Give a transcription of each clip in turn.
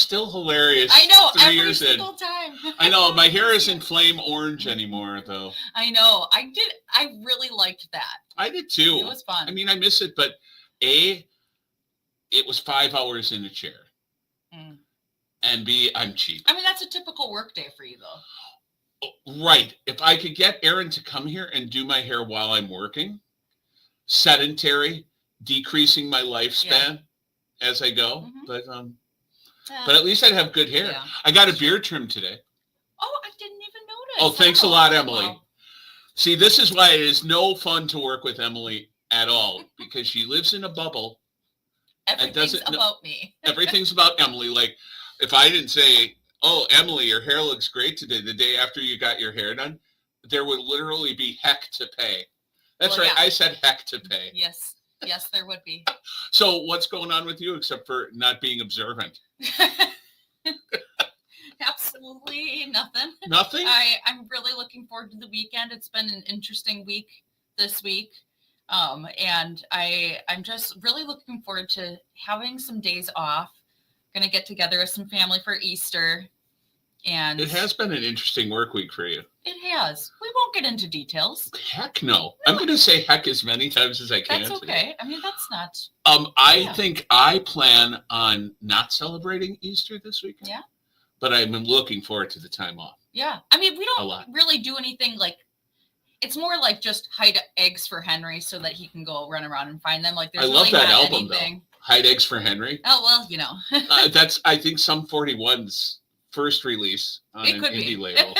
still hilarious. I know, 3 every years single in. time. I know, my hair isn't flame orange anymore, though. I know. I really liked that. I did too. It was fun. I mean, I miss it, but A, it was 5 hours in a chair. And B, I'm cheap. I mean, that's a typical work day for you, though. Right. If I could get Aaron to come here and do my hair while I'm working, sedentary, decreasing my lifespan as I go. But at least I'd have good hair. Yeah. I got a beard trim today. Oh, I didn't even notice. Oh, thanks a lot, Emily. Wow. See, this is why it is no fun to work with Emily at all, because she lives in a bubble. Everything's about me. Everything's about Emily. Like, if I didn't say, oh, Emily, your hair looks great today, the day after you got your hair done, there would literally be heck to pay. That's right. Yeah. I said heck to pay. Yes. Yes, there would be. So what's going on with you except for not being observant? Absolutely nothing. Nothing? I'm really looking forward to the weekend. It's been an interesting week this week. And I'm just really looking forward to having some days off. Going to get together with some family for Easter. And it has been an interesting work week for you. It has. We won't get into details. Heck no. I'm going to say heck as many times as I can. That's okay. I mean, that's not. I think I plan on not celebrating Easter this weekend. Yeah. But I'm looking forward to the time off. Yeah. I mean, we don't really do anything like, it's more like just hide eggs for Henry so that he can go run around and find them. Like, there's I love really that not album, anything. though. Hide Eggs for Henry. Oh, well, you know. That's, I think, Sum 41's first release on an indie label.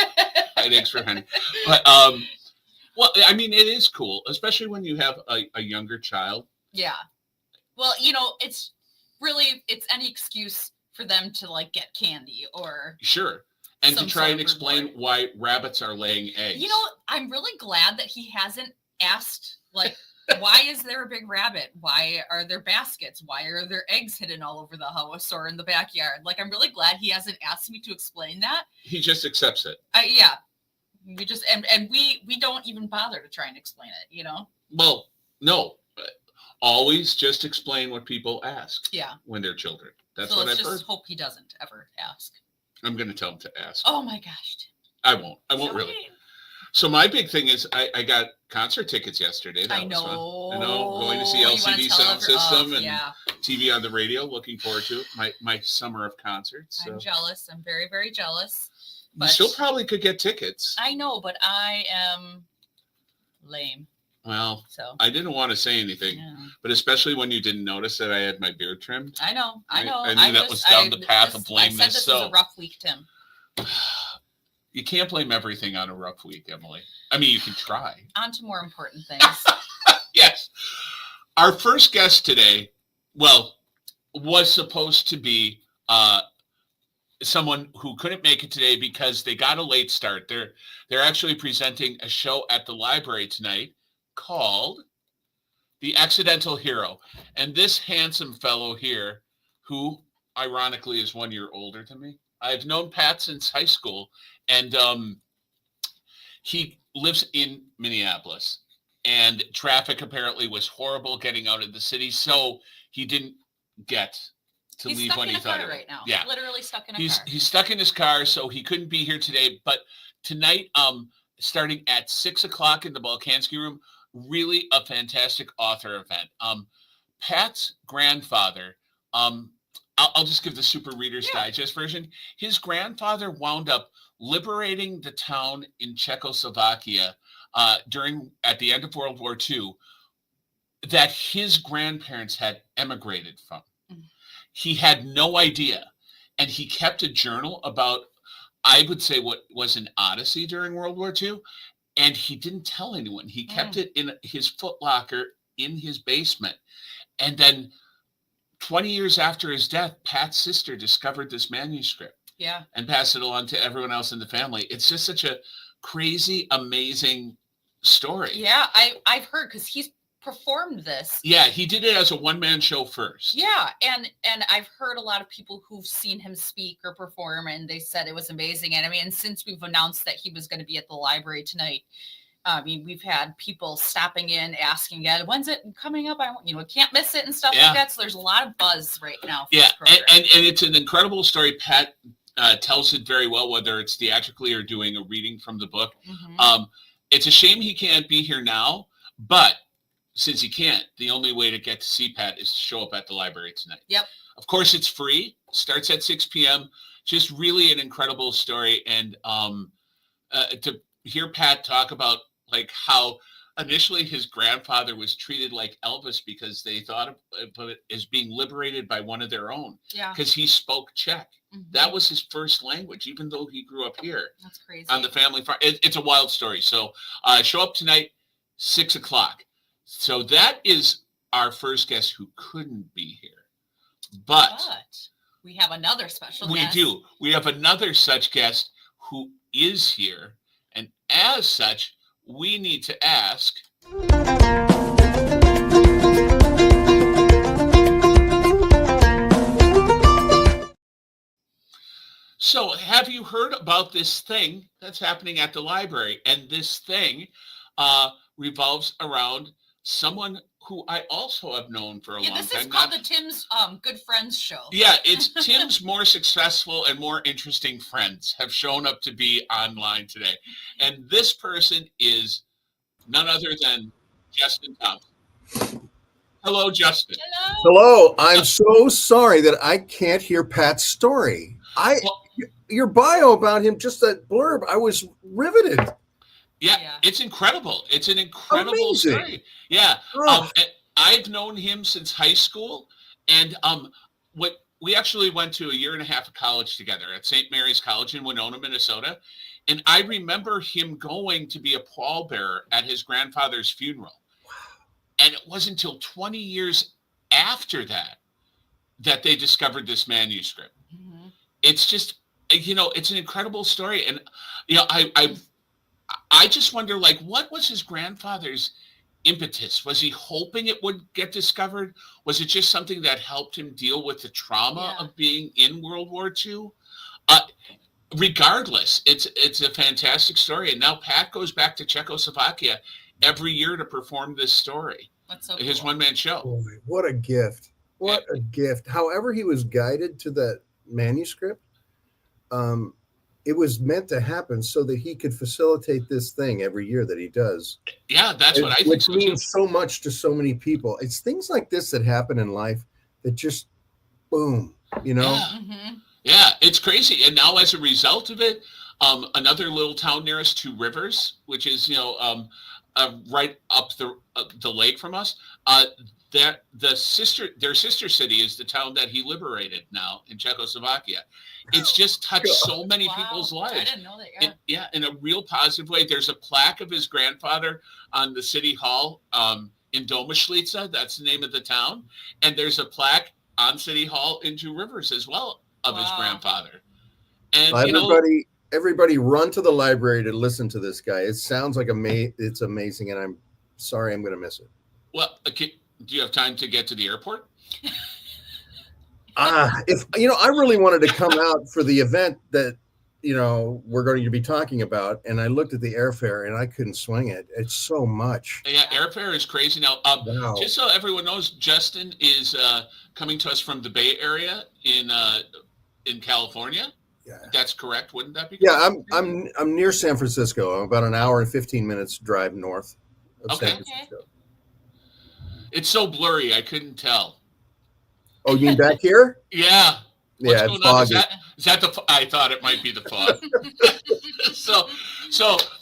Hide Eggs for Henry. But, well, I mean, it is cool, especially when you have a younger child. Yeah. Well, you know, it's any excuse for them to, like, get candy or. Sure. And to try and explain why rabbits are laying eggs. You know, I'm really glad that he hasn't asked, like, why is there a big rabbit? Why are there baskets? Why are there eggs hidden all over the house or in the backyard? Like, I'm really glad he hasn't asked me to explain that. He just accepts it. Yeah. We just, and we don't even bother to try and explain it, you know? Well, no. Always just explain what people ask. Yeah. When they're children. That's so what I've heard. Let's just hope he doesn't ever ask. I'm going to tell him to ask. Oh my gosh. I won't. I won't really. So my big thing is I got concert tickets yesterday. That was fun. I know. Going to see LCD Sound System and TV on the radio. Looking forward to it. My summer of concerts. So. I'm jealous. I'm very, very jealous. But you still probably could get tickets. I know, but I am lame. Well, I didn't want to say anything, but especially when you didn't notice that I had my beard trimmed. I know. I knew that was down the path of lameness. I said this was a rough week, Tim. You can't blame everything on a rough week, Emily. I mean, you can try. On to more important things. Yes. Our first guest today, was supposed to be someone who couldn't make it today because they got a late start. They're actually presenting a show at the library tonight called The Accidental Hero. And this handsome fellow here, who ironically is 1 year older than me, I've known Pat since high school, and he lives in Minneapolis. And traffic apparently was horrible getting out of the city, so he didn't get to leave when he thought. He's stuck in a car right now. Yeah, literally stuck in a car. He's stuck in his car, so he couldn't be here today. But tonight, starting at 6:00 in the Balkansky Room, really a fantastic author event. Pat's grandfather. I'll just give the Super Reader's Digest version. His grandfather wound up liberating the town in Czechoslovakia at the end of World War II that his grandparents had emigrated from. Mm-hmm. He had no idea. And he kept a journal about, I would say, what was an odyssey during World War II. And he didn't tell anyone. He kept it in his footlocker in his basement. And then 20 years after his death, Pat's sister discovered this manuscript. Yeah. And passed it along to everyone else in the family. It's just such a crazy, amazing story. Yeah, I've heard, because he's performed this. Yeah, he did it as a one-man show first. Yeah, and I've heard a lot of people who've seen him speak or perform, and they said it was amazing. And I mean, since we've announced that he was going to be at the library tonight, I mean, we've had people stopping in, asking, when's it coming up? Can't miss it and stuff Yeah. like that. So there's a lot of buzz right now. For Yeah, this program. and it's an incredible story. Pat tells it very well, whether it's theatrically or doing a reading from the book. Mm-hmm. It's a shame he can't be here now, but since he can't, the only way to get to see Pat is to show up at the library tonight. Yep. Of course, it's free. Starts at 6 p.m. Just really an incredible story. And to hear Pat talk about like how initially his grandfather was treated like Elvis because they thought of it as being liberated by one of their own. Yeah. Because he spoke Czech. Mm-hmm. That was his first language, even though he grew up here. That's crazy. On the family farm. It's a wild story. So show up tonight, 6 o'clock. So that is our first guest who couldn't be here. But we have another special guest. We do. We have another such guest who is here. And as such, we need to ask. So have you heard about this thing that's happening at the library? And this thing revolves around someone who I also have known for a long time. This is called the Tim's Good Friends Show. Yeah, it's Tim's more successful and more interesting friends have shown up to be online today. And this person is none other than Justin Thompson. Hello, Justin. Hello. I'm so sorry that I can't hear Pat's story. Your bio about him, just that blurb, I was riveted. Yeah, it's incredible. It's an incredible story. Yeah. I've known him since high school. And we actually went to a year and a half of college together at St. Mary's College in Winona, Minnesota. And I remember him going to be a pallbearer at his grandfather's funeral. Wow. And it wasn't until 20 years after that they discovered this manuscript. Mm-hmm. It's just, it's an incredible story. And, I just wonder, like, what was his grandfather's impetus? Was he hoping it would get discovered? Was it just something that helped him deal with the trauma of being in World War II? Regardless, it's a fantastic story. And now Pat goes back to Czechoslovakia every year to perform this story. That's so cool. His one-man show. Boy, what a gift. What a gift. However he was guided to that manuscript, it was meant to happen so that he could facilitate this thing every year that he does. Yeah, that's what I think. Which means so much to so many people. It's things like this that happen in life that just, boom, Yeah. Mm-hmm. Yeah, it's crazy. And now as a result of it, another little town near us, Two Rivers, which is, right up the lake from us, their sister city is the town that he liberated now in Czechoslovakia. It's just touched so many people's lives. I didn't know that. In a real positive way. There's a plaque of his grandfather on the city hall in Domaschlitza. That's the name of the town. And there's a plaque on City Hall in Two Rivers as well of his grandfather. And everybody run to the library to listen to this guy. It sounds like it's amazing, and I'm sorry I'm going to miss it. Well, do you have time to get to the airport? If I really wanted to come out for the event that we're going to be talking about, and I looked at the airfare and I couldn't swing it. It's so much. Yeah, airfare is crazy now. Wow. Just so everyone knows, Justin is coming to us from the Bay Area in California. Yeah, that's correct. Wouldn't that be correct? Yeah, I'm near San Francisco. I'm about an hour and 15 minutes drive north of San Francisco. It's so blurry, I couldn't tell. Oh, you mean back here? Yeah. Yeah, it's foggy. Is that the? I thought it might be the fog. So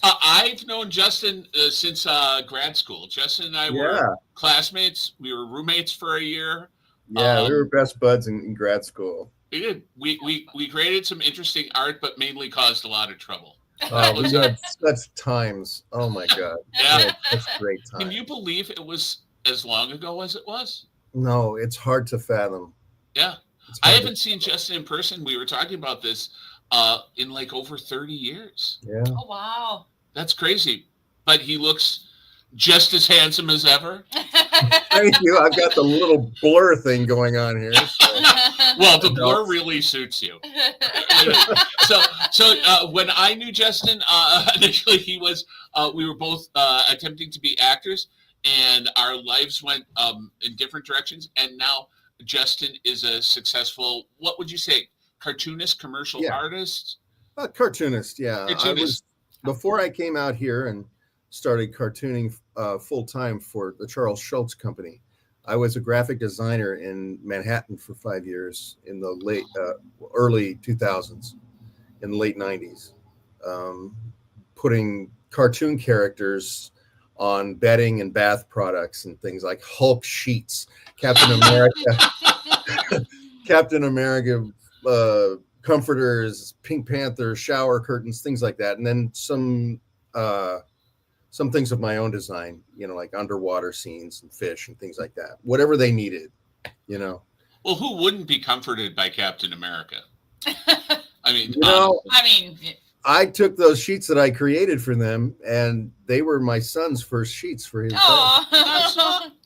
I've known Justin since grad school. Justin and I were classmates. We were roommates for a year. Yeah, we were best buds in grad school. We did. We created some interesting art, but mainly caused a lot of trouble. Oh, we had such times. Oh my God. Yeah, that's great time. Can you believe it was as long ago as it was? No, it's hard to fathom. Yeah. I haven't seen Justin in person. We were talking about this in like over 30 years. Yeah. Oh, wow. That's crazy. But he looks just as handsome as ever. Thank you. I've got the little blur thing going on here. So. Well, the blur really suits you. So when I knew Justin, initially we were both attempting to be actors, and our lives went in different directions. And now Justin is a successful, what would you say, cartoonist, commercial artist? A cartoonist, yeah. Cartoonist. Before I came out here and started cartooning full time for the Charles Schulz Company, I was a graphic designer in Manhattan for 5 years in the early 2000s, in the late 90s, putting cartoon characters on bedding and bath products and things like Hulk sheets, Captain America comforters, Pink Panther shower curtains, things like that, and then some things of my own design, like underwater scenes and fish and things like that, whatever they needed, Well, who wouldn't be comforted by Captain America? I mean, I took those sheets that I created for them, and they were my son's first sheets for his bed.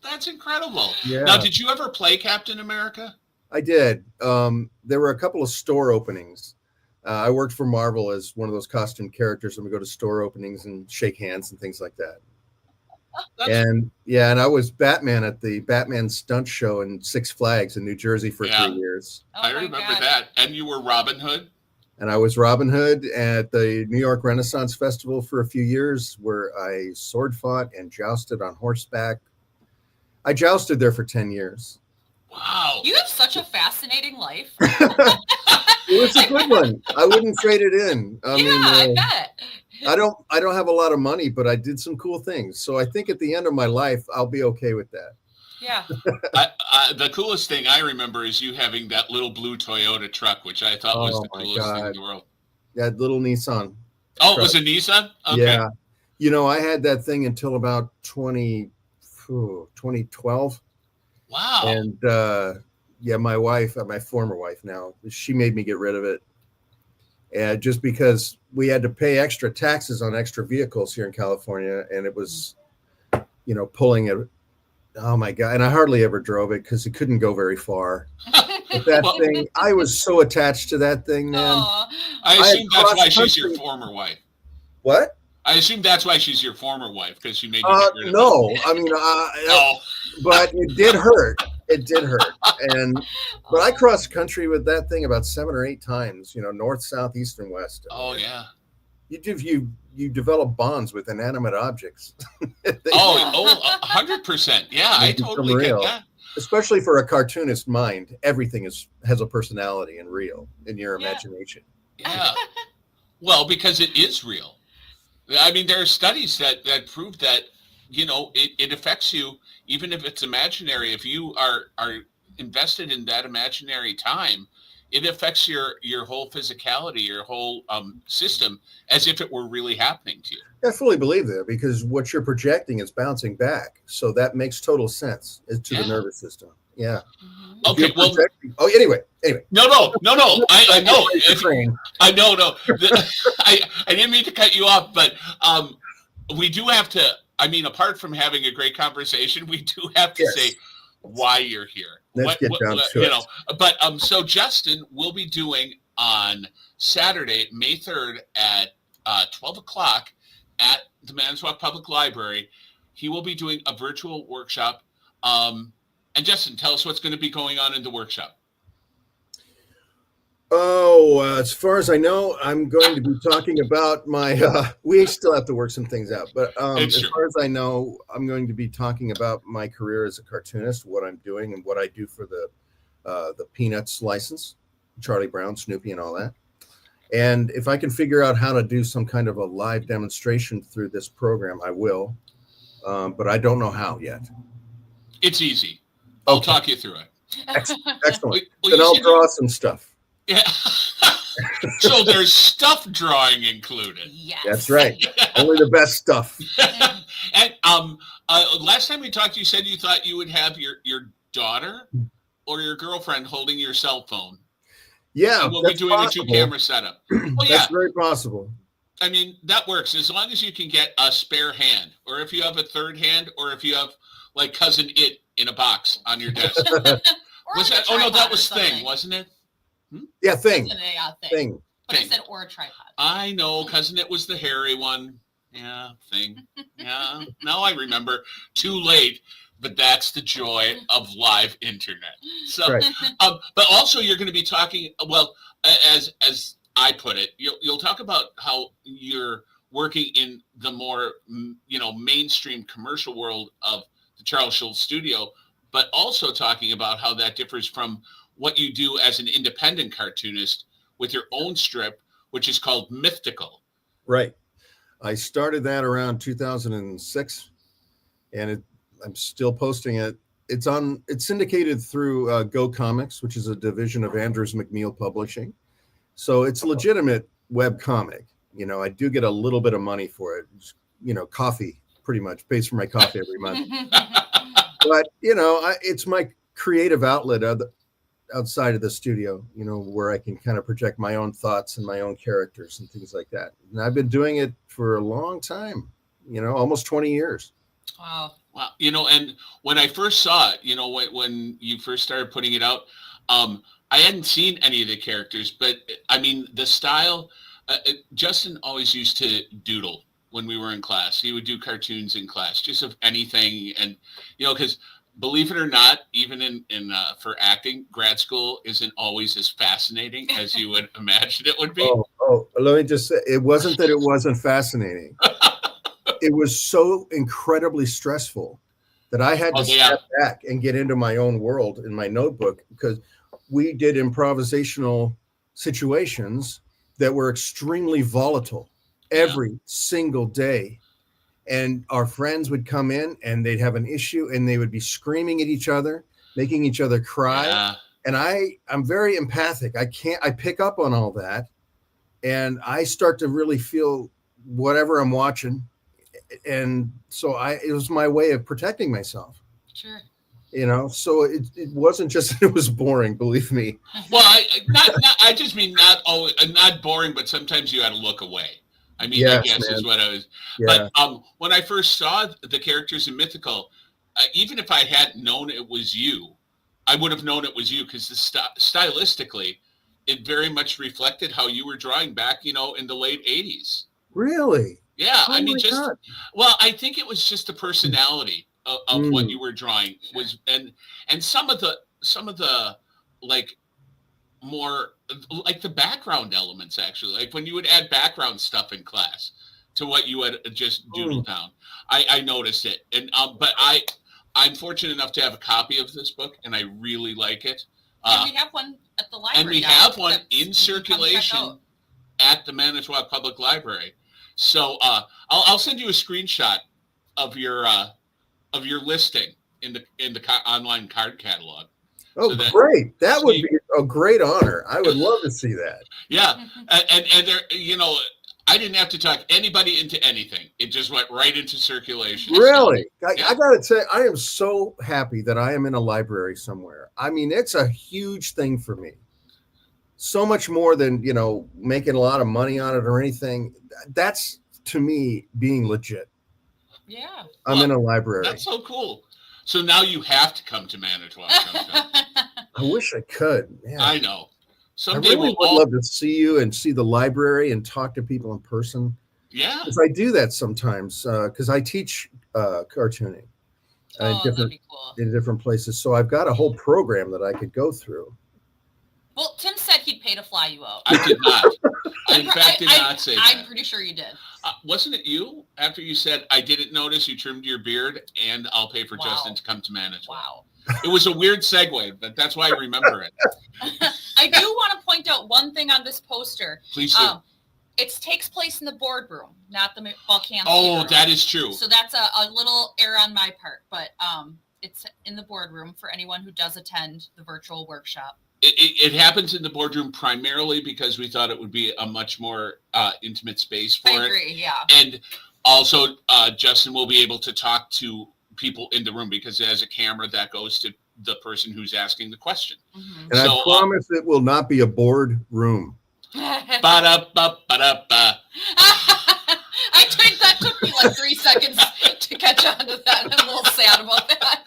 That's incredible. Yeah. Now, did you ever play Captain America? I did. There were a couple of store openings. I worked for Marvel as one of those costume characters, and we go to store openings and shake hands and things like that. And I was Batman at the Batman stunt show in Six Flags in New Jersey for 3 years. I remember that. And you were Robin Hood? And I was Robin Hood at the New York Renaissance Festival for a few years, where I sword fought and jousted on horseback. I jousted there for 10 years. Wow. You have such a fascinating life. It was a good one. I wouldn't trade it in. I bet. I don't have a lot of money, but I did some cool things. So I think at the end of my life, I'll be okay with that. Yeah. The coolest thing I remember is you having that little blue Toyota truck, which I thought was the coolest thing in the world. That little Nissan. Oh, it was a Nissan? Okay. Yeah. I had that thing until about 2012. Wow. And my wife, my former wife now, she made me get rid of it. And just because we had to pay extra taxes on extra vehicles here in California, and it was, pulling it. Oh my God. And I hardly ever drove it because it couldn't go very far. But that thing, I was so attached to that thing, man. I assume that's why she's your former wife. What? I assume that's why she's your former wife, because she made you get rid of no. it. I mean, but it did hurt. It did hurt. But I crossed country with that thing about 7 or 8 times, north, south, east, and west. Oh, yeah. You develop bonds with inanimate objects. 100%. Yeah, I totally get that. Especially for a cartoonist mind, everything has a personality and real in your imagination. Yeah. Well, because it is real. I mean, there are studies that prove that, it affects you, even if it's imaginary. If you are invested in that imaginary time, it affects your whole physicality, your whole system, as if it were really happening to you. I fully believe that, because what you're projecting is bouncing back. So that makes total sense to the nervous system. Yeah. Okay. Well. Anyway. No. I know. I know. No. I didn't mean to cut you off, but we do have to. I mean, apart from having a great conversation, we do have to say why you're here. Let's get down to it. But so Justin will be doing on Saturday, May 3rd at 12 o'clock at the Manitowoc Public Library. He will be doing a virtual workshop. And Justin, tell us what's going to be going on in the workshop. As far as I know, I'm going to be talking about my, we still have to work some things out, but as far as I know, I'm going to be talking about my career as a cartoonist, what I'm doing and what I do for the Peanuts license, Charlie Brown, Snoopy, and all that. And if I can figure out how to do some kind of a live demonstration through this program, I will, but I don't know how yet. It's easy. I'll talk you through it. Excellent. Then I'll draw some stuff. Yeah. So there's stuff drawing included. Yes. That's right. Only the best stuff. And last time we talked, you said you thought you would have your daughter or your girlfriend holding your cell phone. Yeah. And we'll be doing possible. A 2-camera setup. Well, that's very possible. I mean, that works as long as you can get a spare hand, or if you have a third hand, or if you have like Cousin It in a box on your desk. Or Was on a that? Oh no, that tripod was or Thing, something. wasn't it? Yeah, thing. Yeah, Thing. But I Thing. said or a tripod. I know, Cousin It was the hairy one. Yeah, Thing. Yeah, now I remember. Too late, but that's the joy of live internet. So, Right. but also you're going to be talking. Well, as I put it, you'll talk about how you're working in the more mainstream commercial world of the Charles Schulz Studio, but also talking about how that differs from what you do as an independent cartoonist with your own strip, which is called Mythical. Right. I started that around 2006, and I'm still posting it. It's syndicated through Go Comics, which is a division of Andrews McMeel Publishing. So it's a legitimate web comic. I do get a little bit of money for it. Coffee pretty much pays for my coffee every month. But it's my creative outlet outside of the studio, where I can kind of project my own thoughts and my own characters and things like that. And I've been doing it for a long time, almost 20 years. Wow. Wow. And when I first saw it, when you first started putting it out, I hadn't seen any of the characters, but I mean, the style, Justin always used to doodle when we were in class. He would do cartoons in class, just of anything. And, because believe it or not, even in for acting, grad school isn't always as fascinating as you would imagine it would be. Oh, let me just say, it wasn't that it wasn't fascinating. It was so incredibly stressful that I had to step back and get into my own world in my notebook, because we did improvisational situations that were extremely volatile every single day. And our friends would come in and they'd have an issue and they would be screaming at each other, making each other cry. Yeah. And I'm very empathic. I pick up on all that, and I start to really feel whatever I'm watching. And so it was my way of protecting myself. Sure. So it wasn't just that it was boring, believe me. Well, I just mean not always, not boring, but sometimes you had to look away. I mean, Yes, I guess man. is what I was. Yeah. But when I first saw the characters in Mythical, even if I hadn't known it was you, I would have known it was you, because stylistically, it very much reflected how you were drawing back, in the late 80s. Really? Yeah, Oh I mean, my God. well, I think it was just the personality of what you were drawing was, and some of the like more like the background elements, actually, like when you would add background stuff in class to what you had just doodled down. I noticed it, and but I'm fortunate enough to have a copy of this book, and I really like it. And we have one at the library. And we have one in circulation at the Manitowoc Public Library. So I'll send you a screenshot of your listing in the online card catalog. Oh, so great! That would be a great honor. I would love to see that. Yeah, and there, I didn't have to talk anybody into anything. It just went right into circulation. Really? I got to say, I am so happy that I am in a library somewhere. I mean, it's a huge thing for me. So much more than, making a lot of money on it or anything. That's, to me, being legit. Yeah. I'm in a library. That's so cool. So now you have to come to Manitowoc sometime. I wish I could. Man. I know. I Someday really would love to see you and see the library and talk to people in person. Yeah. Because I do that sometimes, because I teach cartooning That'd be cool. in different places. So I've got a whole program that I could go through. Well, Tim said he'd pay to fly you out. I did not. I, in fact, did not say that. I'm pretty sure you did. Wasn't it you? After you said, I didn't notice you trimmed your beard, and I'll pay for Justin to come to Manitowoc. Wow. It was a weird segue, but that's why I remember it. I do want to point out one thing on this poster. Please do. It takes place in the boardroom, not the Volcan. Oh, that is true. So that's a little error on my part, but it's in the boardroom for anyone who does attend the virtual workshop. It happens in the boardroom primarily because we thought it would be a much more intimate space for it. I agree, yeah. And also, Justin will be able to talk to people in the room because it has a camera that goes to the person who's asking the question. Mm-hmm. And so, I promise it will not be a board room. Ba-da-ba-ba-da-ba. I think that took me like 3 seconds to catch on to that. I'm a little sad about that.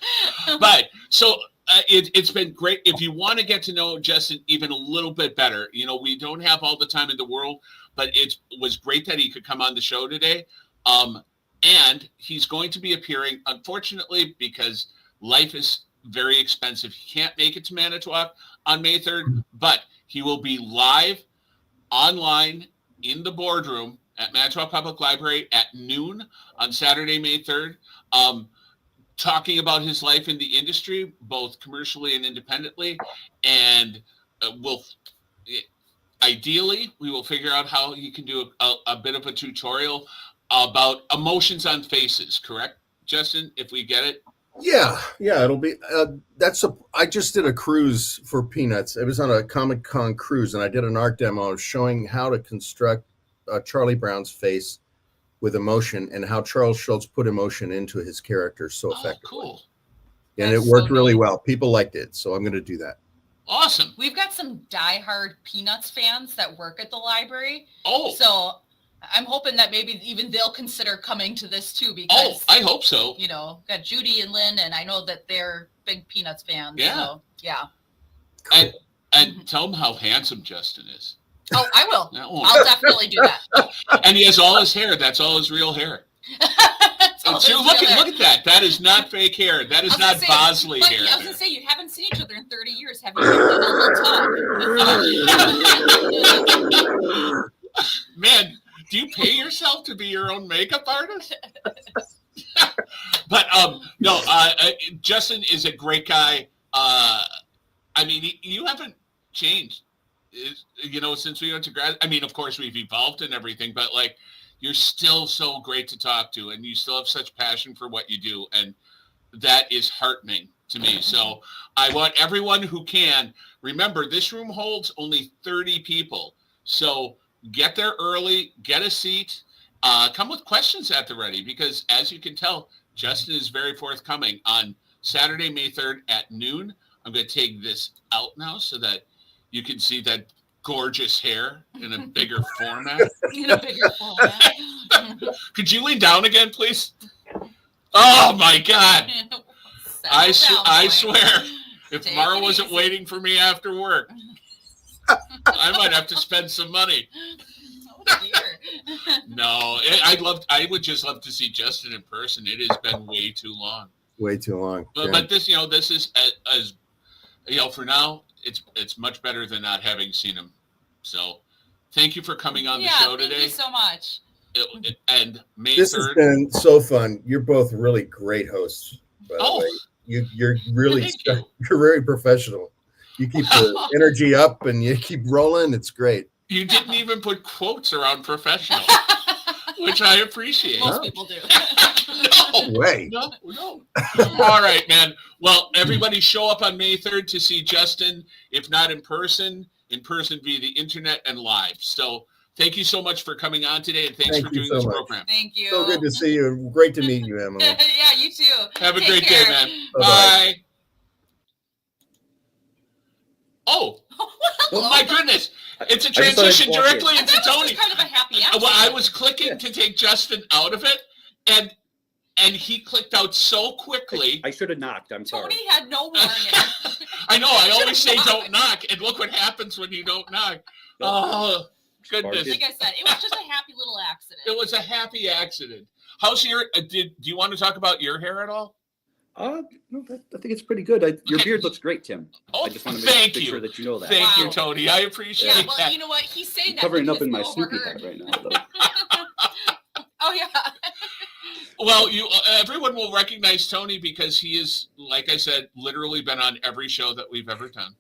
But so it's been great. If you want to get to know Justin even a little bit better, we don't have all the time in the world, but it was great that he could come on the show today. And he's going to be appearing, unfortunately, because life is very expensive. He can't make it to Manitowoc on May 3rd, but he will be live online in the boardroom at Manitowoc Public Library at noon on Saturday, May 3rd, talking about his life in the industry, both commercially and independently. And ideally, we will figure out how he can do a bit of a tutorial about emotions on faces, correct, Justin, if we get it? Yeah, it'll be I just did a cruise for Peanuts. It was on a Comic-Con cruise, and I did an art demo showing how to construct Charlie Brown's face with emotion and how Charles Schultz put emotion into his character so effectively. Cool. And That's it worked so really neat. well. People liked it, so I'm going to do that. Awesome. We've got some diehard Peanuts fans that work at the library. Oh. So I'm hoping that maybe even they'll consider coming to this too, because I hope so. got Judy and Lynn, and I know that they're big Peanuts fans. Yeah. So, yeah. Cool. And tell them how handsome Justin is. Oh, I will. That won't- I'll definitely do that. And he has all his hair. That's all his real hair. So So look at that. That is not fake hair. That is not Bosley Mikey, hair. I was going to say, you haven't seen each other in 30 years. Have you a little talk? Man, do you pay yourself to be your own makeup artist? But no, Justin is a great guy. I mean, you haven't changed, since we went to grad. I mean, of course, we've evolved and everything, but you're still so great to talk to, and you still have such passion for what you do, and that is heartening to me. So I want everyone who can remember, this room holds only 30 people. So get there early, get a seat, come with questions at the ready, because as you can tell, Justin is very forthcoming. On Saturday, May 3rd at noon, I'm going to take this out now so that you can see that gorgeous hair in a bigger format. In a bigger format. Could you lean down again, please? Oh my God. I swear, if Take Mara it wasn't easy. waiting for me after work, I might have to spend some money. Oh, dear. No, I would just love to see Justin in person. It has been way too long. Way too long. But this, this is as for now, it's much better than not having seen him. So, thank you for coming on the show today. Thank you so much. And May This 3rd. has been so fun. You're both really great hosts, by the way. You're really Thank you. you're very professional. You keep the energy up and you keep rolling. It's great. You didn't even put quotes around professional, which I appreciate. Most people do. No way. No. All right, man. Well, everybody show up on May 3rd to see Justin, if not in person via the internet and live. So thank you so much for coming on today, and thanks Thank for you doing so this much. program. Thank you. So good to see you. Great to meet you, Emily. Yeah, you too. Have a Take great care. day, man. Bye-bye. Bye. Oh, Hello. my goodness. It's a just thought I'd transition walk directly I into thought it was Tony. kind of a happy accident. Well, I was clicking to take Justin out of it, and he clicked out so quickly. I should have knocked. I'm sorry. Tony had no warning. I know. I always say don't knock, and look what happens when you don't knock. Oh, goodness. Like I said, it was just a happy little accident. It was a happy accident. How's your? Do you want to talk about your hair at all? No, I think it's pretty good. Your Okay. beard looks great, Tim. Oh, I just want to thank make you. sure that you know that. Thank you, Wow. Tony. I appreciate Yeah, well, that. you know what? He's saying I'm that covering up because in my it's Snoopy overheard. hat right now. Though. Oh, yeah. Well, everyone will recognize Tony because he is, like I said, literally been on every show that we've ever done.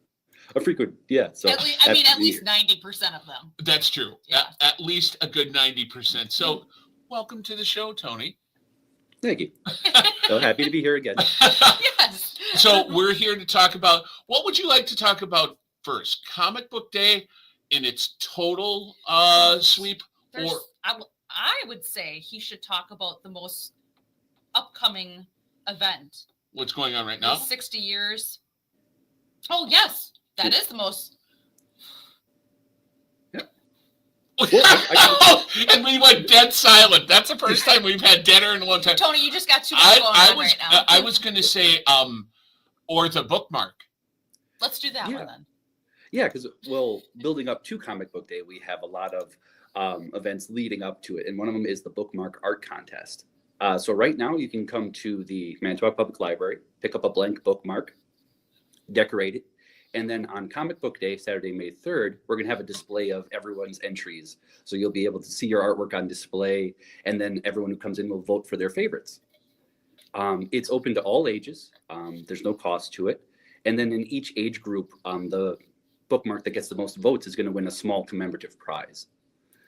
A frequent, yeah. So At least, that's at least weird. 90% of them. That's true. Yeah. At least a good 90%. So, welcome to the show, Tony. Thank you. So happy to be here again. Yes. So we're here to talk about, what would you like to talk about first? Comic Book Day in its total sweep? There's, Or I would say he should talk about the most upcoming event. what's going on right The now? 60 years. Oh, yes. That is the most. And we went dead silent. That's the first time we've had deader in a long time. Tony, you just got too much going on right now. I was going to say, or the bookmark. Let's do that one then. Yeah, because, well, building up to Comic Book Day, we have a lot of events leading up to it. And one of them is the Bookmark Art Contest. So right now you can come to the Manitowoc Public Library, pick up a blank bookmark, decorate it. And then on Comic Book Day, Saturday, May 3rd, we're going to have a display of everyone's entries. So you'll be able to see your artwork on display. And then everyone who comes in will vote for their favorites. It's open to all ages. There's no cost to it. And then in each age group, the bookmark that gets the most votes is going to win a small commemorative prize.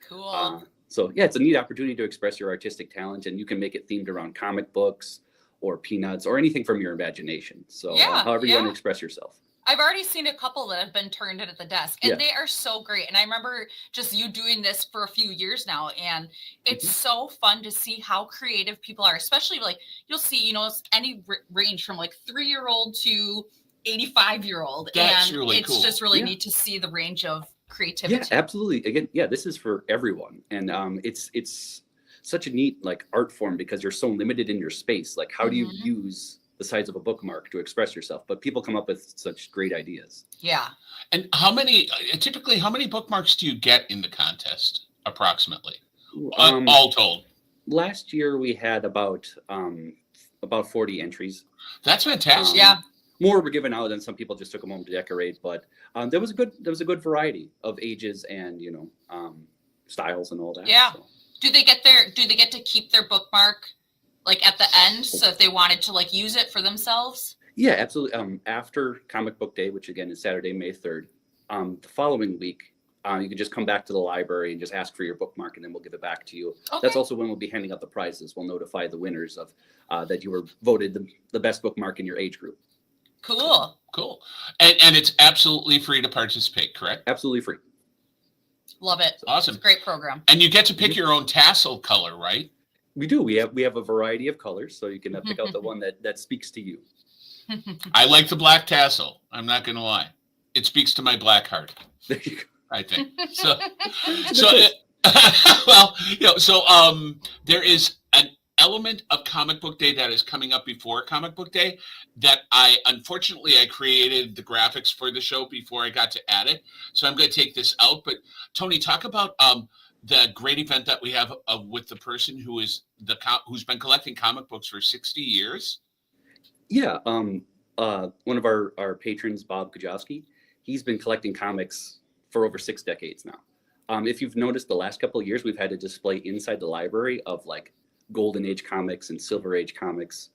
Cool. So yeah, it's a neat opportunity to express your artistic talent, and you can make it themed around comic books or peanuts or anything from your imagination. So however you want to express yourself. I've already seen a couple that have been turned in at the desk, and they are so great. And I remember just you doing this for a few years now, and it's so fun to see how creative people are, especially like you'll see, you know, any range from like 3-year-old to 85-year-old. That's and really it's cool. just really neat to see the range of creativity. Yeah, absolutely. Again, this is for everyone. And it's such a neat like art form because you're so limited in your space. Like how do you use the size of a bookmark to express yourself? But people come up with such great ideas. Yeah. And typically how many bookmarks do you get in the contest approximately? All told. Last year we had about 40 entries. That's fantastic. More were given out, and some people just took them home to decorate. But there was a good variety of ages and styles and all that. Yeah. So. Do they get to keep their bookmark like at the end? So if they wanted to like use it for themselves? Yeah, absolutely. After Comic Book Day, which again is Saturday, May 3rd, the following week, you can just come back to the library and just ask for your bookmark, and then we'll give it back to you. Okay. That's also when we'll be handing out the prizes. We'll notify the winners of that you were voted the best bookmark in your age group. Cool. And it's absolutely free to participate, correct? Absolutely free. Love it. Awesome. It's a great program. And you get to pick your own tassel color, right? We do. We have a variety of colors, so you can pick out the one that speaks to you. I like the black tassel. I'm not going to lie. It speaks to my black heart, There you go. I think. There is an element of Comic Book Day that is coming up before Comic Book Day that I created the graphics for the show before I got to add it. So I'm going to take this out. But Tony, talk about the great event that we have with the person who's been collecting comic books for 60 years. Yeah. One of our patrons, Bob Kajowski, he's been collecting comics for over 6 decades now. If you've noticed, the last couple of years, we've had a display inside the library of like Golden Age comics and Silver Age comics,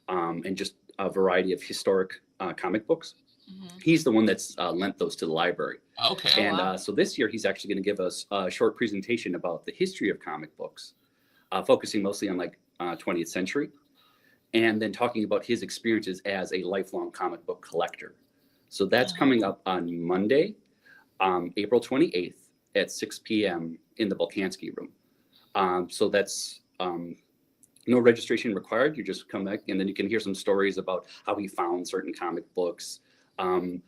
and just a variety of historic comic books. He's the one that's lent those to the library. Okay. And so this year, he's actually going to give us a short presentation about the history of comic books, focusing mostly on like 20th century, and then talking about his experiences as a lifelong comic book collector. So that's coming up on Monday, April 28th at 6 p.m. in the Volkansky room. So that's no registration required. You just come back, and then you can hear some stories about how he found certain comic books,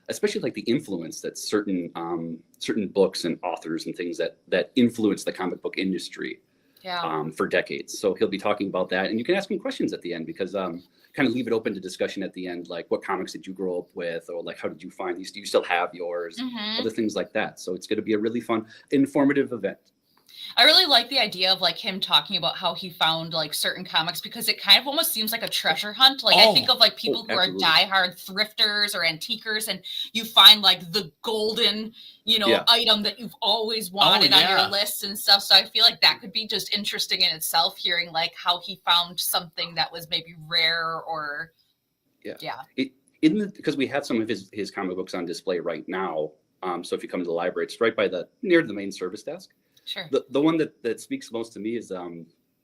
especially like the influence that certain books and authors and things that influence the comic book industry for decades. So he'll be talking about that, and you can ask him questions at the end because kind of leave it open to discussion at the end, like what comics did you grow up with, or like how did you find these? Do you still have yours? Other things like that. So it's going to be a really fun, informative event. I really like the idea of like him talking about how he found like certain comics, because it kind of almost seems like a treasure hunt. Like I think of like people who are diehard thrifters or antiquers, and you find like the golden, item that you've always wanted on your list and stuff. So I feel like that could be just interesting in itself, hearing like how he found something that was maybe rare or because we have some of his comic books on display right now. So if you come to the library, it's right near the main service desk. Sure. The one that speaks most to me is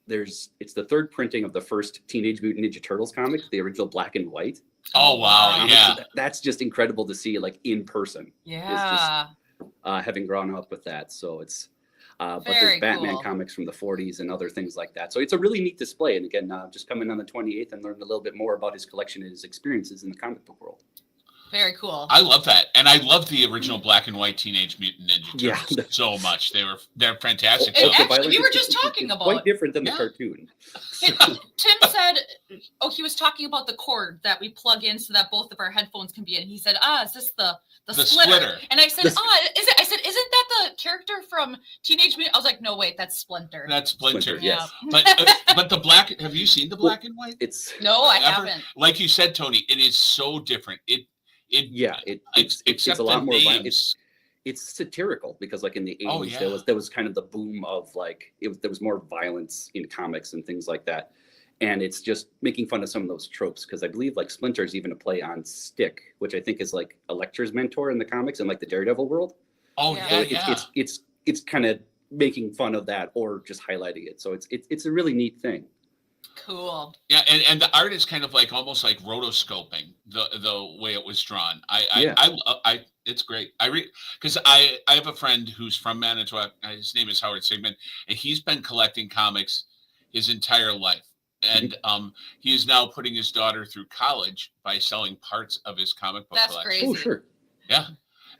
it's the third printing of the first Teenage Mutant Ninja Turtles comic, the original black and white. Oh wow! Yeah, that's just incredible to see like in person. Yeah. It's just, having grown up with that, so it's. But Very there's Batman cool. comics from the 40s and other things like that. So it's a really neat display. And again, just come in on the 28th and learn a little bit more about his collection and his experiences in the comic book world. Very cool. I love that, and I love the original black and white Teenage Mutant Ninja Yeah. Turtles so much. They're fantastic. And So- actually, we were just talking about quite different than Yeah. the cartoon. Tim said, he was talking about the cord that we plug in so that both of our headphones can be in. He said, is this the splitter? And I said, is it? I said, isn't that the character from Teenage Mutant? I was like, no, wait, that's Splinter. That's Splinter. Yes. But the black. Have you seen the black and white? It's No, I Ever? haven't. Like you said, Tony, it is so different. it's except a lot the more violent. names. It's satirical because like in the 80s Oh, yeah. there was kind of the boom of like there was more violence in comics and things like that, and it's just making fun of some of those tropes because I believe like Splinter's even a play on Stick, which I think is like Elektra's mentor in the comics and like the Daredevil world. Oh Yeah. yeah, So it's kind of making fun of that or just highlighting it, so it's a really neat thing. Cool. Yeah, and the art is kind of like almost like rotoscoping the way it was drawn. Yeah. I it's great. Because I have a friend who's from Manitowoc. His name is Howard Sigmund, and he's been collecting comics his entire life. And he is now putting his daughter through college by selling parts of his comic book That's collection. Oh crazy. sure. Yeah,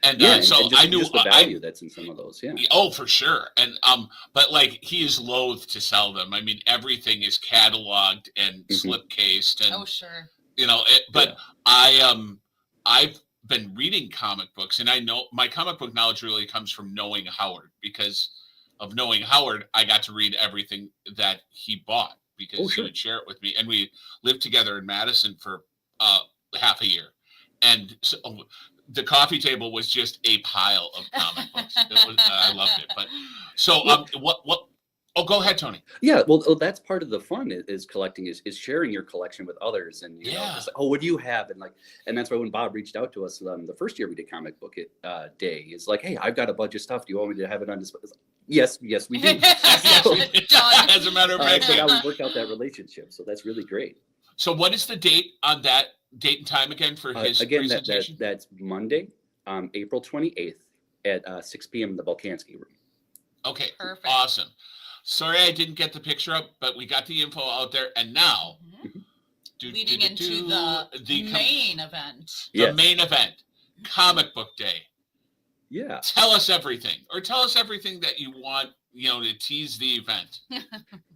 and Yeah, so and just, I knew just the value that's in some of those. Yeah. Oh, for sure. And but like he is loath to sell them. I mean, everything is cataloged and slipcased, and Oh, sure. but I've been reading comic books, and I know my comic book knowledge really comes from knowing Howard. Because of knowing Howard, I got to read everything that he bought because he would share it with me, and we lived together in Madison for half a year, and so the coffee table was just a pile of comic books. I loved it. But so what? Oh, go ahead, Tony. Yeah, well, that's part of the fun is collecting is sharing your collection with others, and you know, just like, what do you have? And that's why when Bob reached out to us the first year we did comic book day, is like, hey, I've got a bunch of stuff. Do you want me to have it on display? Yes, we do. Done. As a matter of fact, so now we've worked out that relationship, so that's really great. So what is the date on that date and time again for his again, presentation? that's Monday, April 28th at 6 p.m. in the Volkansky room. Okay, Perfect. awesome. Sorry I didn't get the picture up, but we got the info out there, and now Leading into the main event. The main event, Comic Book Day. Yeah. Tell us everything, or tell us everything that you want, to tease the event.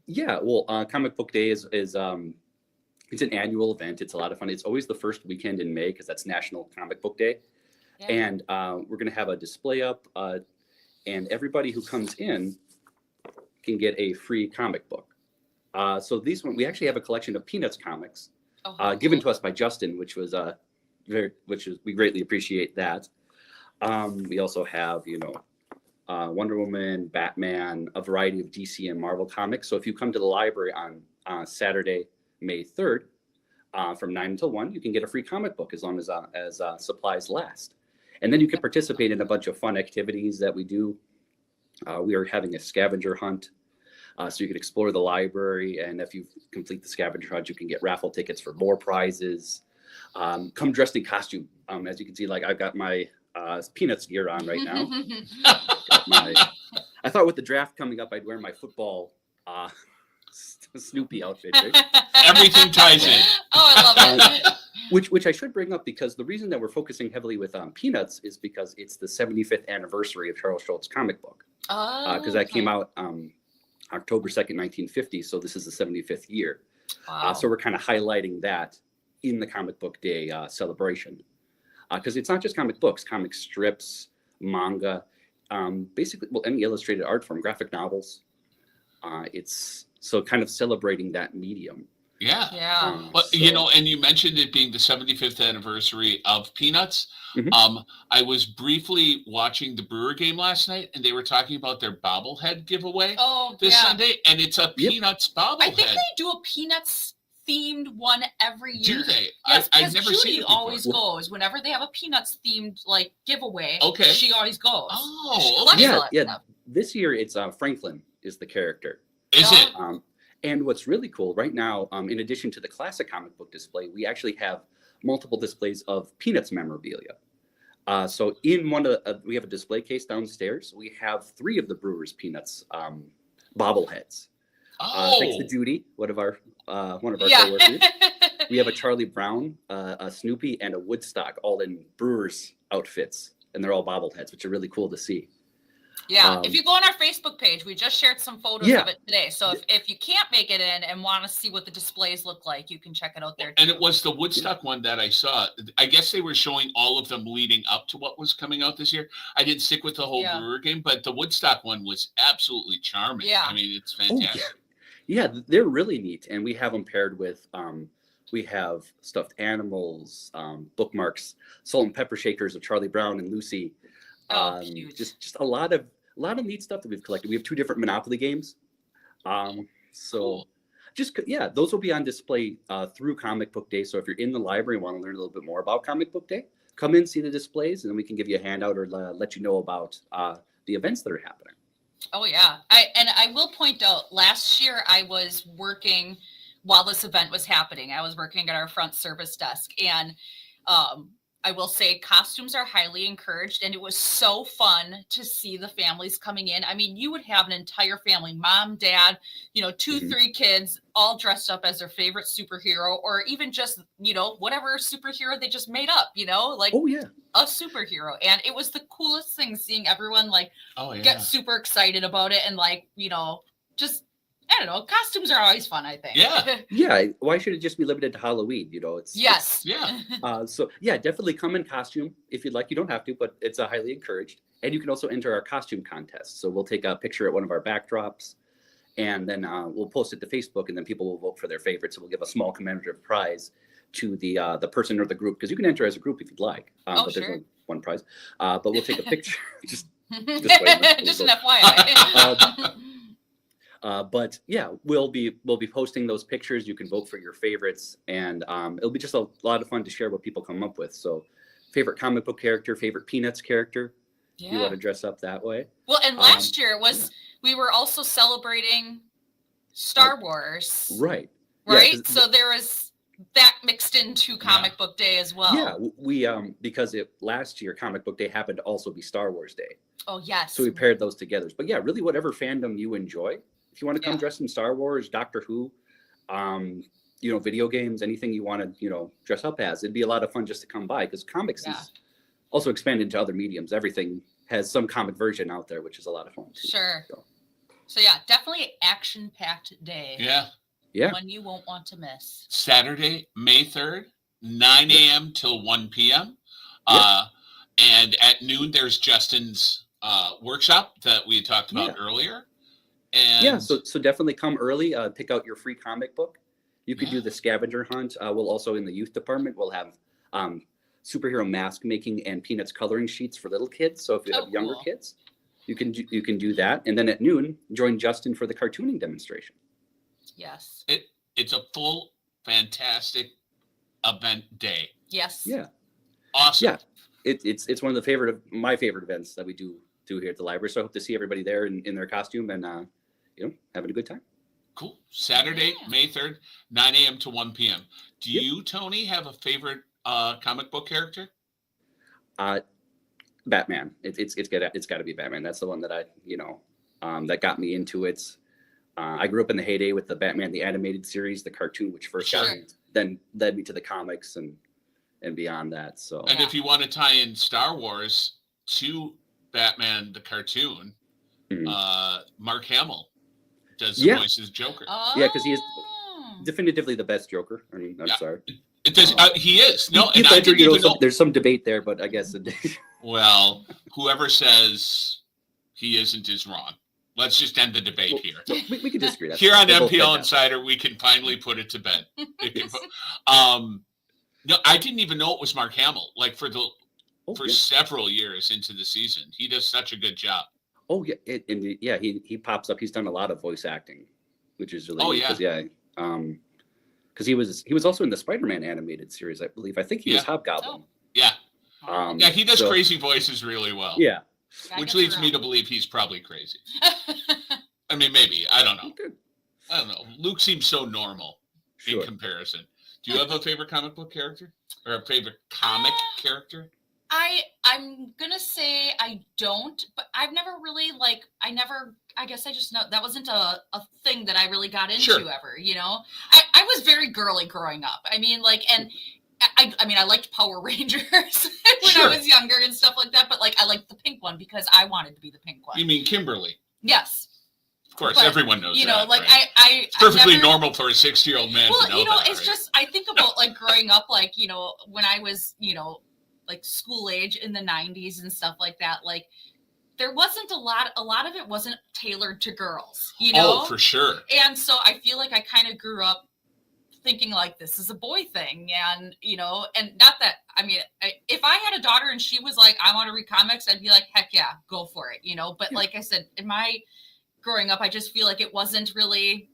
Yeah, well, Comic Book Day is it's an annual event. It's a lot of fun. It's always the first weekend in May because that's National Comic Book Day. Yeah. And we're going to have a display up, and everybody who comes in can get a free comic book. So we actually have a collection of Peanuts comics given to us by Justin, which was we greatly appreciate that. We also have, Wonder Woman, Batman, a variety of DC and Marvel comics. So if you come to the library on Saturday, May 3rd, from 9 until 1, you can get a free comic book as long as supplies last. And then you can participate in a bunch of fun activities that we do. We are having a scavenger hunt. So you can explore the library, and if you complete the scavenger hunt, you can get raffle tickets for more prizes. Come dressed in costume. As you can see, like I've got my Peanuts gear on right now. I thought with the draft coming up, I'd wear my football Snoopy outfit. Right? Everything ties in. Oh, I love it. Which I should bring up because the reason that we're focusing heavily with Peanuts is because it's the 75th anniversary of Charles Schultz's comic book. Because that came out October 2nd, 1950. So this is the 75th year. Wow. So we're kind of highlighting that in the Comic Book Day celebration. Because it's not just comic books, comic strips, manga, basically, any illustrated art form, graphic novels. It's so kind of celebrating that medium. Yeah. Yeah. But and you mentioned it being the 75th anniversary of Peanuts. Mm-hmm. I was briefly watching the Brewer game last night, and they were talking about their bobblehead giveaway this Sunday, and it's a Peanuts bobblehead. I think they do a Peanuts themed one every year. Do they? Yes, I've never Judy seen it before. always goes whenever they have a Peanuts themed giveaway. Okay. She always goes. Oh, She okay. collects Yeah. stuff. This year it's Franklin is the character. Is it? And what's really cool right now, in addition to the classic comic book display, we actually have multiple displays of Peanuts memorabilia. So in one of we have a display case downstairs. We have 3 of the Brewers Peanuts bobbleheads. Thanks to Judy, one of our coworkers. We have a Charlie Brown, a Snoopy, and a Woodstock, all in Brewers outfits, and they're all bobbleheads, which are really cool to see. Yeah, if you go on our Facebook page, we just shared some photos of it today. So if you can't make it in and want to see what the displays look like, you can check it out there too. And it was the Woodstock one that I saw. I guess they were showing all of them leading up to what was coming out this year. I didn't stick with the whole brewer game, but the Woodstock one was absolutely charming. Yeah. I mean, it's fantastic. Yeah, they're really neat. And we have them paired with, we have stuffed animals, bookmarks, salt and pepper shakers of Charlie Brown and Lucy. Just a lot of neat stuff that we've collected. We have 2 different Monopoly games. Those will be on display through Comic Book Day. So if you're in the library and want to learn a little bit more about Comic Book Day, come in, see the displays, and then we can give you a handout or let you know about the events that are happening. Oh yeah. I will point out, last year I was working while this event was happening. I was working at our front service desk, and I will say costumes are highly encouraged, and it was so fun to see the families coming in. I mean, you would have an entire family, mom, dad, 2, 3 kids, all dressed up as their favorite superhero, or even just, whatever superhero they just made up, a superhero. And it was the coolest thing seeing everyone get super excited about it. And just, I don't know, costumes are always fun, I think. Yeah. Yeah. Why should it just be limited to Halloween? Yes. Definitely come in costume if you'd like. You don't have to, but it's highly encouraged. And you can also enter our costume contest. So we'll take a picture at one of our backdrops, and then we'll post it to Facebook, and then people will vote for their favorites. So we'll give a small commemorative prize to the person or the group, because you can enter as a group if you'd like. But there's only one prize. But we'll take a picture. just an FYI. But yeah, we'll be posting those pictures. You can vote for your favorites, and it'll be just a lot of fun to share what people come up with. So, favorite comic book character, favorite Peanuts character. Yeah. You want to dress up that way. Well, and last year we were also celebrating Star Wars. Right. Right. Yeah, so there was that mixed into Comic Book Day as well. Yeah, we because last year Comic Book Day happened to also be Star Wars Day. Oh yes. So we paired those together. But yeah, really whatever fandom you enjoy. If you want to come dressed in Star Wars, Doctor Who, video games, anything you want to, dress up as, it'd be a lot of fun just to come by, because comics is also expanded into other mediums. Everything has some comic version out there, which is a lot of fun too. Sure. So yeah, definitely action-packed day. Yeah. Yeah. One you won't want to miss. Saturday, May 3rd, 9 a.m. till 1 p.m. And at noon, there's Justin's workshop that we talked about earlier. And so definitely come early, pick out your free comic book. You could do the scavenger hunt. We'll also, in the youth department, we'll have superhero mask making and Peanuts coloring sheets for little kids. So if you have younger kids, you can do that. And then at noon, join Justin for the cartooning demonstration. Yes. It's a full, fantastic event day. Yes. Yeah. Awesome. Yeah. It's one of my favorite events that we do here at the library. So I hope to see everybody there in their costume and having a good time. Cool. Saturday, May 3rd, 9 a.m. to 1 p.m. Do you, Tony, have a favorite comic book character? Batman. It's got to be Batman. That's the one that that got me into it. I grew up in the heyday with the Batman the Animated Series, the cartoon, which first got me, then led me to the comics and beyond that. So. And if you want to tie in Star Wars to Batman the cartoon, Mark Hamill does the voice as Joker. Yeah, because he is definitively the best Joker. I mean, I'm sorry. It does. He is. No, and I didn't even know. There's some debate there, but I guess. Well, whoever says he isn't is wrong. Let's just end the debate here. We can disagree. Here on MPL Insider, we can finally put it to bed. No, I didn't even know it was Mark Hamill. Like for several years into the season, he does such a good job. Oh yeah, he pops up. He's done a lot of voice acting, which is really neat. Because he was also in the Spider-Man animated series, I believe. I think he was Hobgoblin. He does crazy voices really well. Yeah, which leads me to believe he's probably crazy. I mean, maybe I don't know. Luke seems so normal in comparison. Do you have a favorite comic book character or a favorite comic character? I'm gonna say I don't, but I've never really I guess I just know that wasn't a thing that I really got into Sure. ever, you know. I was very girly growing up. I mean, and I mean I liked Power Rangers when Sure. I was younger and stuff like that, but like I liked the pink one because I wanted to be the pink one. You mean Kimberly? Yes. Of course, But, everyone knows you know, that, like right? it's It's perfectly normal for a 60-year-old man well, to know you know, that, it's right? just I think about like growing up, like, you know, when I was, you know, like school age in the 90s and stuff like that, like there wasn't a lot of it wasn't tailored to girls, you know. Oh, for sure. And so I feel like I kind of grew up thinking like this is a boy thing, and you know, and not that I mean, if I had a daughter and she was like, I want to read comics, I'd be like, heck yeah, go for it, you know. But like I said, in my growing up, I just feel like it wasn't really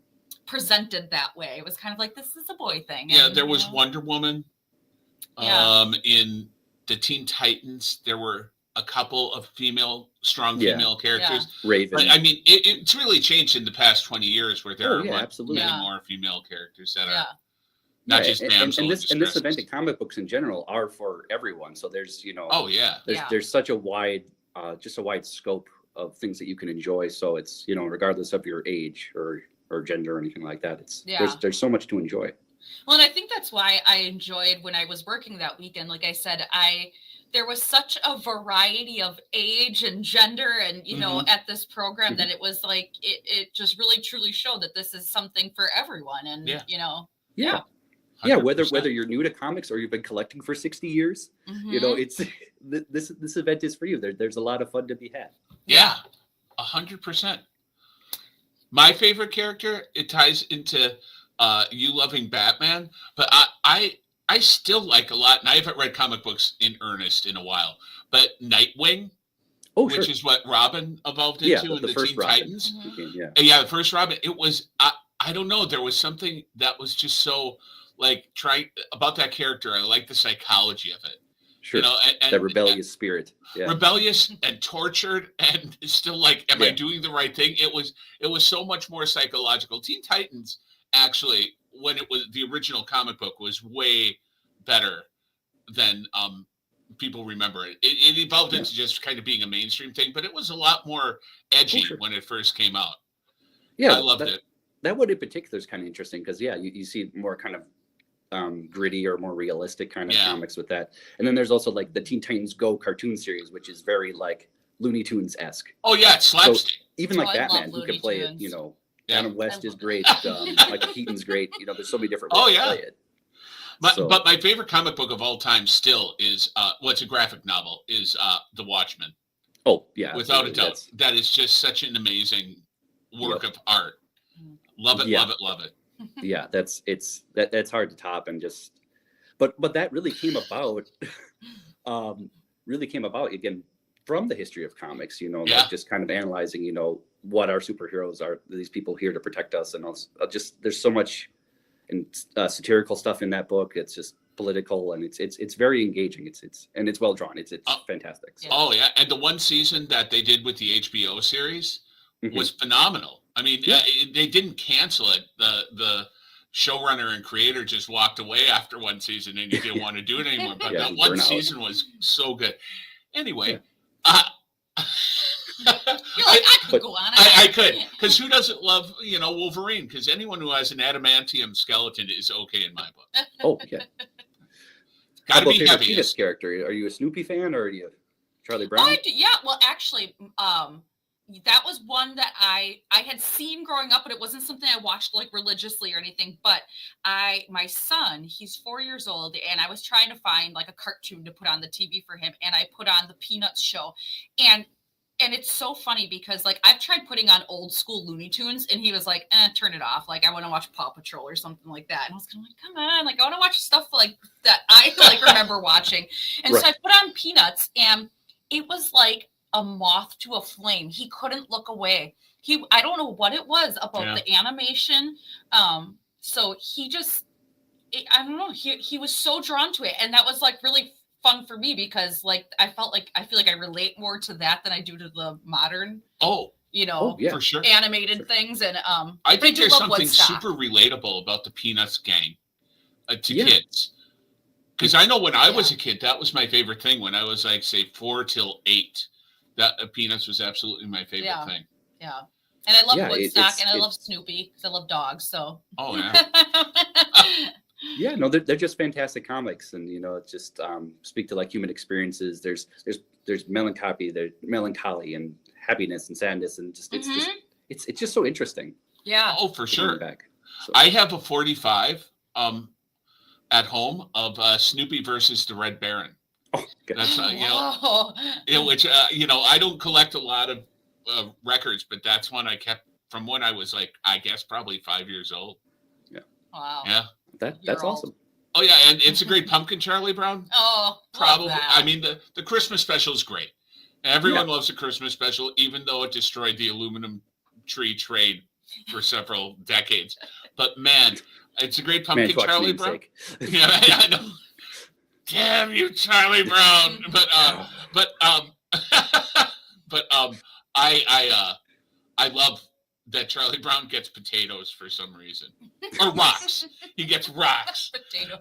presented that way. It was kind of like this is a boy thing. Yeah, and, there you was know, Wonder Woman. Yeah. In the Teen Titans, there were a couple of strong Yeah. female characters. Raven. But I mean, it's really changed in the past 20 years where there Oh, are yeah, absolutely. many Yeah. more female characters that Yeah. are not Yeah, just and damsel in this distress. event in comic books in general are for everyone. So there's, you know, Oh, yeah. there's such a wide, just a wide scope of things that you can enjoy. So it's, you know, regardless of your age or gender or anything like that, it's there's so much to enjoy. Well, and I think that's why I enjoyed when I was working that weekend. Like I said, there was such a variety of age and gender and, you know, at this program that it was like, it just really truly showed that this is something for everyone. And, you know, Yeah. 100%. Yeah. Whether you're new to comics or you've been collecting for 60 years, you know, it's this event is for you. There's a lot of fun to be had. Yeah, 100%. My favorite character, it ties into you loving Batman, but I still like a lot, and I haven't read comic books in earnest in a while, but Nightwing, which is what Robin evolved into in the first Teen Robin. Titans. Yeah. The first Robin. It was, I don't know, there was something that was just so, like, about that character. I like the psychology of it. Sure. You know, and that rebellious spirit. Yeah. Rebellious and tortured and still like, am I doing the right thing? It was so much more psychological. Teen Titans, actually, when it was the original comic book, was way better than people remember it. It evolved into just kind of being a mainstream thing, but it was a lot more edgy when it first came out. Yeah, I loved it. That one in particular is kind of interesting because you see more kind of gritty or more realistic kind of comics with that. And then there's also like the Teen Titans Go cartoon series, which is very like Looney Tunes-esque. Oh yeah, it's slapstick. So even like Batman, who can play it, you know, Adam West is great, Michael Keaton's great. You know, there's so many different ways to play it. But my favorite comic book of all time still is what's a graphic novel is The Watchmen. Oh yeah, without a doubt. That is just such an amazing work of art. Love it, love it, love it. Yeah, that's hard to top, and just but that really came about again from the history of comics, you know, like just kind of analyzing, you know, what our superheroes are, these people here to protect us, and also just there's so much and satirical stuff in that book. It's just political, and it's very engaging. It's well drawn. It's fantastic. So. Oh yeah, and the one season that they did with the HBO series was phenomenal. I mean, they didn't cancel it. The showrunner and creator just walked away after one season, and he didn't want to do it anymore. But that one season was so good. Anyway, you're like, I could go on. I could, because who doesn't love, you know, Wolverine? Because anyone who has an adamantium skeleton is okay in my book. Oh yeah. Got to be heavy. Penis character. Are you a Snoopy fan or are you Charlie Brown? Well, actually, that was one that I had seen growing up, but it wasn't something I watched like religiously or anything. But my son, he's 4 years old, and I was trying to find like a cartoon to put on the TV for him, and I put on the Peanuts show, and it's so funny because like I've tried putting on old school Looney Tunes, and he was like, turn it off. Like I want to watch Paw Patrol or something like that. And I was kind of like, come on, like I want to watch stuff like that I like remember watching. And so I put on Peanuts, and it was like a moth to a flame. He couldn't look away. I don't know what it was about the animation. So he just, I don't know. He was so drawn to it, and that was like really fun for me because like I feel like I relate more to that than I do to the modern. You know, for sure. Animated things, and I think there's something super relatable about the Peanuts gang to kids, Because I know when I was a kid, that was my favorite thing. When I was like, say, 4 till 8, that Peanuts was absolutely my favorite thing. Yeah. And I love Woodstock, and I love it's Snoopy because I love dogs. So. Oh yeah. Yeah, no, they're just fantastic comics, and it's just speak to like human experiences. There's melancholy and happiness and sadness, and it's just so interesting. Yeah. Oh, for sure. Back. So. I have a 45 at home of Snoopy versus the Red Baron. Oh, that's which I don't collect a lot of records, but that's one I kept from when I was like, I guess probably 5 years old. Yeah. Wow. Yeah. That's awesome. Oh yeah, and it's a great pumpkin, Charlie Brown. Oh, probably. I mean, the Christmas special is great. Everyone loves the Christmas special, even though it destroyed the aluminum tree trade for several decades. But man, it's a great pumpkin, Charlie Brown. Yeah, I know. Damn you, Charlie Brown. But I love that Charlie Brown gets potatoes for some reason, or rocks. He gets rocks. Potatoes.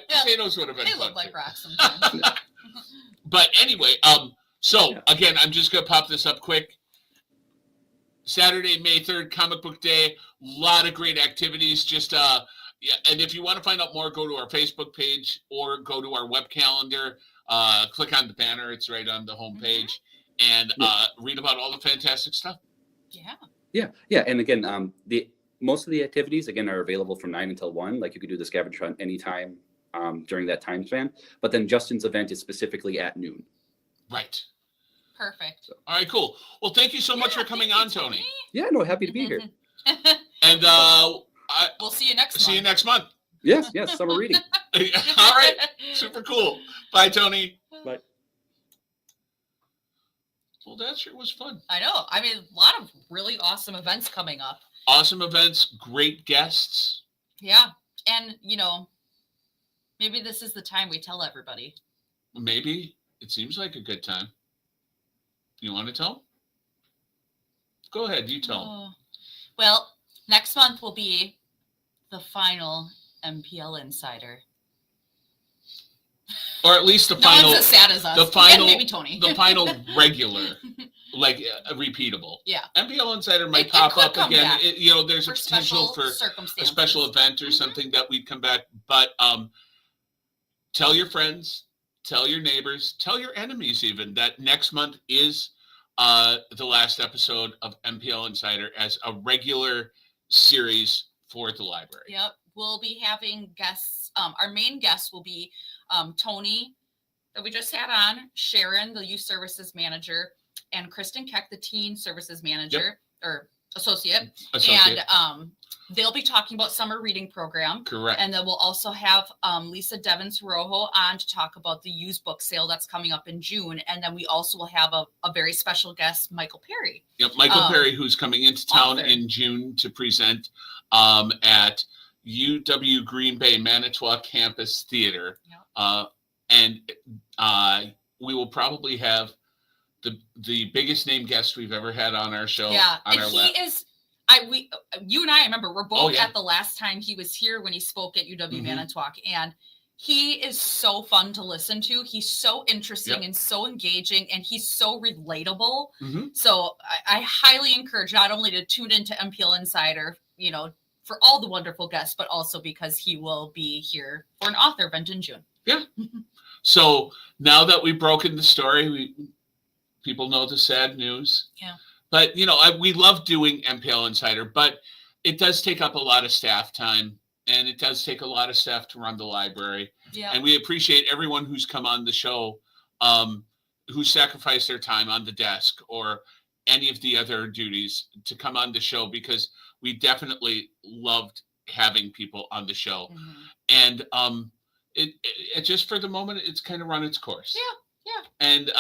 Potatoes would have been. They look like rocks sometimes. But anyway, again, I'm just gonna pop this up quick. Saturday, May 3rd, Comic Book Day. A lot of great activities. Just and if you want to find out more, go to our Facebook page or go to our web calendar. Click on the banner; it's right on the homepage, and read about all the fantastic stuff. Yeah. And again, most of the activities again are available from 9 until 1. Like you could do the scavenger hunt anytime during that time span. But then Justin's event is specifically at noon. Right. Perfect. So. All right, cool. Well, thank you so much for coming on, Tony. Yeah, no, happy to be here. And we'll see you next month. See you next month. Yes, summer reading. All right, super cool. Bye, Tony. Bye. Well, that sure was fun. I know. I mean, a lot of really awesome events coming up. Awesome events, great guests. Yeah. And, maybe this is the time we tell everybody. Maybe. It seems like a good time. You want to tell? Go ahead. You tell. Well, next month will be the final MPL Insider. Or at least the no final. One's as sad as us. The final. And maybe Tony. The final regular. Like repeatable. Yeah. MPL Insider might pop up again. There's a potential for a special event or something that we'd come back. But tell your friends, tell your neighbors, tell your enemies even that next month is the last episode of MPL Insider as a regular series for the library. Yep. We'll be having guests. Our main guest will be Tony that we just had on, Sharon, the Youth Services Manager, and Kristen Keck, the Teen Services Manager or Associate. And they'll be talking about summer reading program. Correct. And then we'll also have Lisa Devins-Horohoe on to talk about the used book sale that's coming up in June. And then we also will have a very special guest, Michael Perry. Yep, Michael Perry, who's coming into town in June to present at UW Green Bay Manitowoc Campus Theater. Yep. And we will probably have the biggest name guest we've ever had on our show. Yeah, and you and I remember we're both at the last time he was here when he spoke at UW Manitowoc, and he is so fun to listen to. He's so interesting and so engaging, and he's so relatable. So I highly encourage not only to tune into MPL Insider, for all the wonderful guests, but also because he will be here for an author event in June. Yeah. So now that we've broken the story, people know the sad news. Yeah. But, we love doing MPL Insider, but it does take up a lot of staff time, and it does take a lot of staff to run the library. Yeah. And we appreciate everyone who's come on the show, who sacrificed their time on the desk or any of the other duties to come on the show, because we definitely loved having people on the show. And it just for the moment, it's kind of run its course. Yeah. And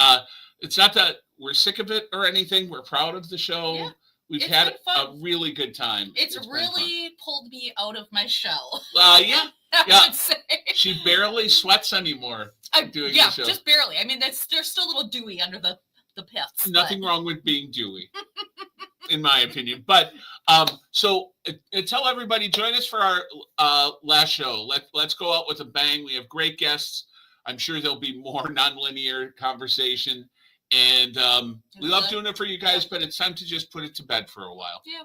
it's not that we're sick of it or anything. We're proud of the show. Yeah. We've had a really good time. It's really pulled me out of my shell. Yeah. I would say. She barely sweats anymore doing the show. Just barely. I mean, there's still a little dewy under the pits. Nothing wrong with being dewy. in my opinion. But so tell everybody, join us for our last show. Let's go out with a bang. We have great guests. I'm sure there'll be more nonlinear conversation. And we love doing it for you guys, but it's time to just put it to bed for a while. Yeah.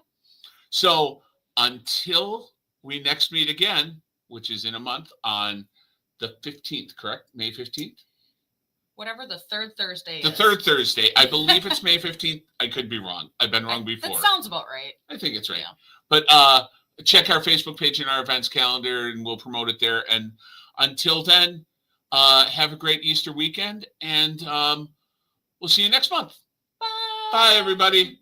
So until we next meet again, which is in a month on the 15th, correct? May 15th? Whatever the third Thursday The is. third Thursday. I believe it's May 15th. I could be wrong. I've been wrong before. That sounds about right. I think it's right. Yeah. But check our Facebook page and our events calendar, and we'll promote it there. And until then, have a great Easter weekend, and we'll see you next month. Bye. Bye, everybody.